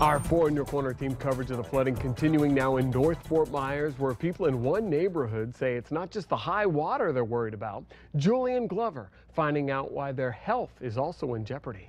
Our 4 in Your Corner team coverage of the flooding continuing now in North Fort Myers, where people in one neighborhood say it's not just the high water they're worried about. Julie and Glover finding out why their health is also in jeopardy.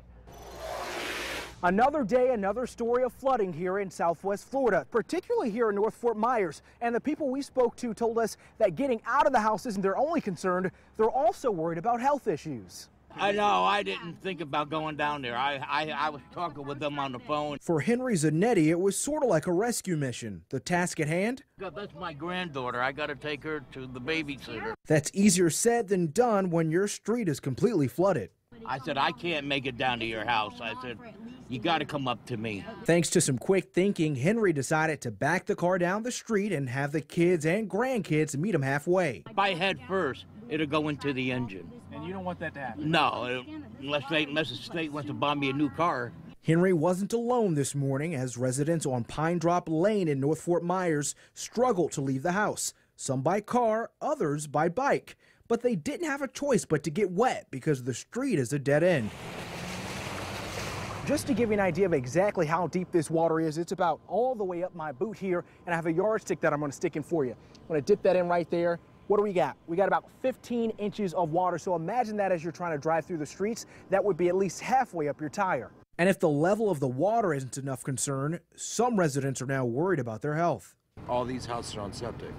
Another day, another story of flooding here in Southwest Florida, particularly here in North Fort Myers. And the people we spoke to told us that getting out of the house isn't their only concern. They're also worried about health issues. I know, I didn't think about going down there. I was talking with them on the phone. For Henry Zanetti, it was sort of like a rescue mission. The task at hand? That's my granddaughter. I got to take her to the babysitter. That's easier said than done when your street is completely flooded. I said, I can't make it down to your house. I said, you got to come up to me. Thanks to some quick thinking, Henry decided to back the car down the street and have the kids and grandkids meet him halfway. If I head first, it'll go into the engine. And you don't want that to happen? No, unless the state wants to buy me a new car. Henry wasn't alone this morning as residents on Pine Drop Lane in North Fort Myers struggled to leave the house. Some by car, others by bike. But they didn't have a choice but to get wet because the street is a dead end. Just to give you an idea of exactly how deep this water is, it's about all the way up my boot here, and I have a yardstick that I'm going to stick in for you. I'm going to dip that in right there. What do we got? We got about 15 inches of water, so imagine that as you're trying to drive through the streets. That would be at least halfway up your tire. And if the level of the water isn't enough concern, some residents are now worried about their health. All these houses are on septic.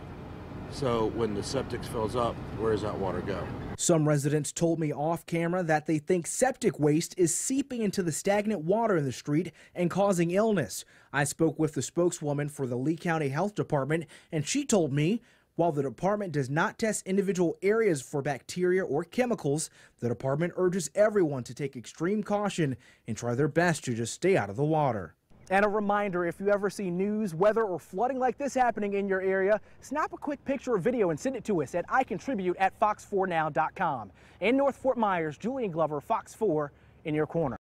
So when the septic fills up, where does that water go? Some residents told me off camera that they think septic waste is seeping into the stagnant water in the street and causing illness. I spoke with the spokeswoman for the Lee County Health Department, and she told me while the department does not test individual areas for bacteria or chemicals, the department urges everyone to take extreme caution and try their best to just stay out of the water. And a reminder, if you ever see news, weather, or flooding like this happening in your area, snap a quick picture or video and send it to us at icontribute@fox4now.com. In North Fort Myers, Julie and Glover, Fox 4 in your corner.